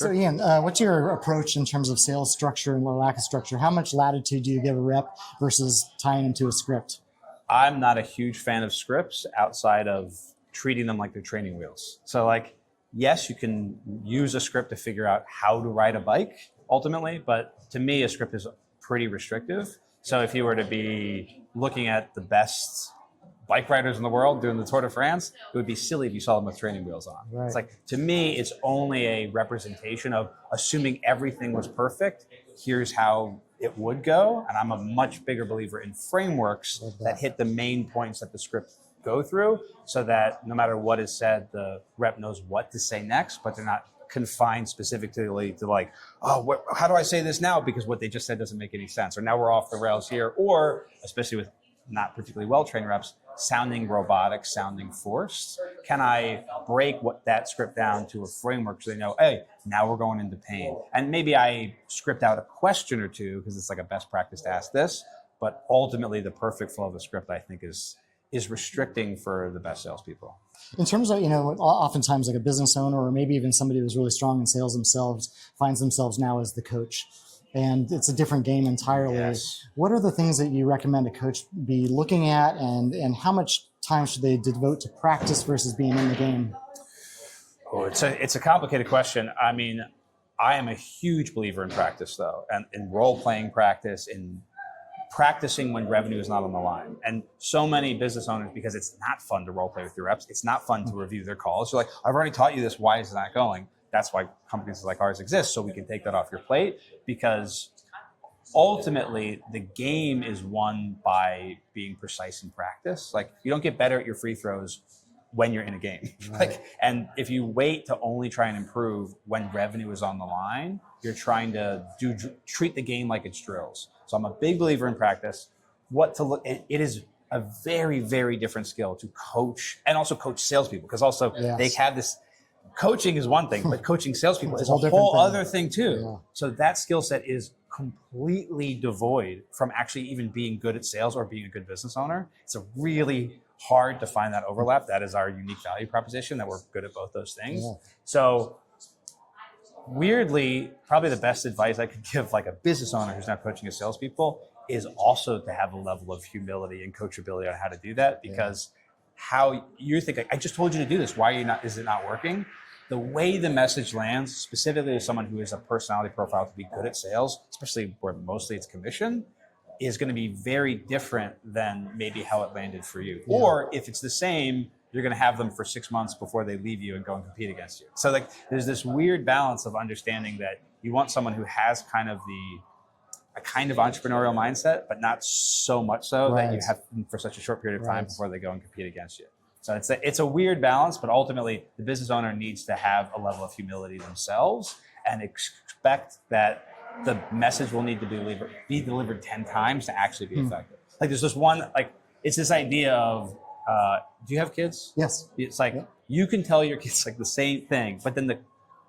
So Ian, what's your approach in terms of sales structure and lack of structure? How much latitude do you give a rep versus tying into a script? I'm not a huge fan of scripts outside of treating them like they're training wheels. So like, yes, you can use a script to figure out how to ride a bike ultimately, but to me, a script is pretty restrictive. So if you were to be looking at the best bike riders in the world doing the Tour de France, it would be silly if you saw them with training wheels on. Right. It's like, to me, it's only a representation of assuming everything was perfect. Here's how it would go. And I'm a much bigger believer in frameworks that hit the main points that the script go through, so that no matter what is said, the rep knows what to say next, but they're not confined specifically to like, oh, how do I say this now? Because what they just said doesn't make any sense. Or now we're off the rails here. Or especially with not particularly well-trained reps, sounding robotic, sounding forced. Can I break that script down to a framework so they know, hey, now we're going into pain? And maybe I script out a question or two because it's like a best practice to ask this, but ultimately the perfect flow of a script, I think, is restricting for the best salespeople. In terms of, oftentimes like a business owner or maybe even somebody who's really strong in sales themselves finds themselves now as the coach. And it's a different game entirely. Yes. What are the things that you recommend a coach be looking at, and how much time should they devote to practice versus being in the game? Oh, it's a complicated question. I mean, I am a huge believer in practice, though, and in role-playing practice, in practicing when revenue is not on the line. And so many business owners, because it's not fun to role-play with your reps, it's not fun to review their calls. You're like, I've already taught you this, why is it not going? That's why companies like ours exist, so we can take that off your plate, because ultimately the game is won by being precise in practice. Like, you don't get better at your free throws when you're in a game. Right. And if you wait to only try and improve when revenue is on the line, you're trying to treat the game like it's drills. So I'm a big believer in practice. It is a very, very different skill to coach, and also coach salespeople, because also they have this. Coaching is one thing, but coaching salespeople is a whole other thing too. Yeah. So that skill set is completely devoid from actually even being good at sales or being a good business owner. It's a really hard to find that overlap. That is our unique value proposition, that we're good at both those things. Yeah. So weirdly, probably the best advice I could give like a business owner who's not coaching his salespeople is also to have a level of humility and coachability on how to do that, because how you're thinking, I just told you to do this. Why is it not working? The way the message lands, specifically to someone who has a personality profile to be good at sales, especially where mostly it's commission, is going to be very different than maybe how it landed for you. Yeah. Or if it's the same, you're going to have them for 6 months before they leave you and go and compete against you. So like, there's this weird balance of understanding that you want someone who has a kind of entrepreneurial mindset, but not so much so that you have them for such a short period of time before they go and compete against you. So it's a weird balance, but ultimately the business owner needs to have a level of humility themselves and expect that the message will need to be delivered 10 times to actually be effective. Like, there's this one, like, it's this idea of, do you have kids? Yes. It's like, you can tell your kids like the same thing, but then the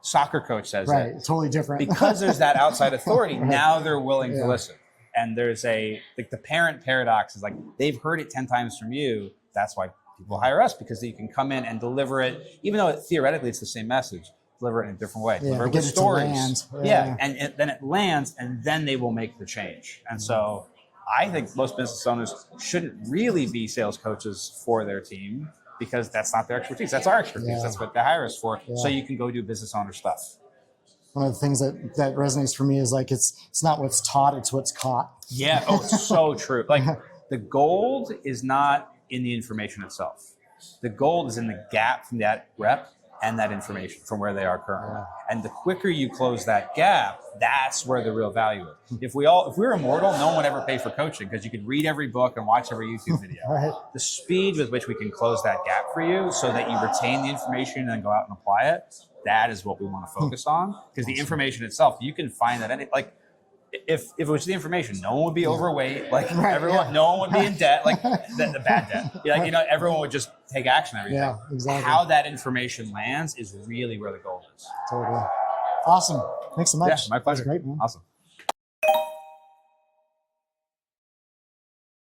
soccer coach says it. Totally different. Because there's that outside authority, now they're willing to listen. And there's the parent paradox is like, they've heard it 10 times from you. That's why people hire us, because you can come in and deliver it, even though theoretically it's the same message, deliver it in a different way, deliver it with stories. And then it lands, and then they will make the change. And so I think most business owners shouldn't really be sales coaches for their team, because that's not their expertise. That's our expertise. That's what they hire us for. So you can go do business owner stuff. One of the things that resonates for me is like, it's not what's taught, it's what's caught. Yeah. Oh, it's so true. Like, the gold is not in the information itself. The gold is in the gap from that rep and that information from where they are currently. And the quicker you close that gap, that's where the real value is. If we were immortal, no one would ever pay for coaching, because you could read every book and watch every YouTube video. The speed with which we can close that gap for you so that you retain the information and then go out and apply it, that is what we want to focus on. Because the information itself, you can find that if it was the information, no one would be overweight, like everyone, no one would be in debt, like the bad debt. Everyone would just take action every day. Yeah, exactly. How that information lands is really where the gold is. Totally. Awesome. Thanks so much. Yeah, my pleasure. That was great, man. Awesome.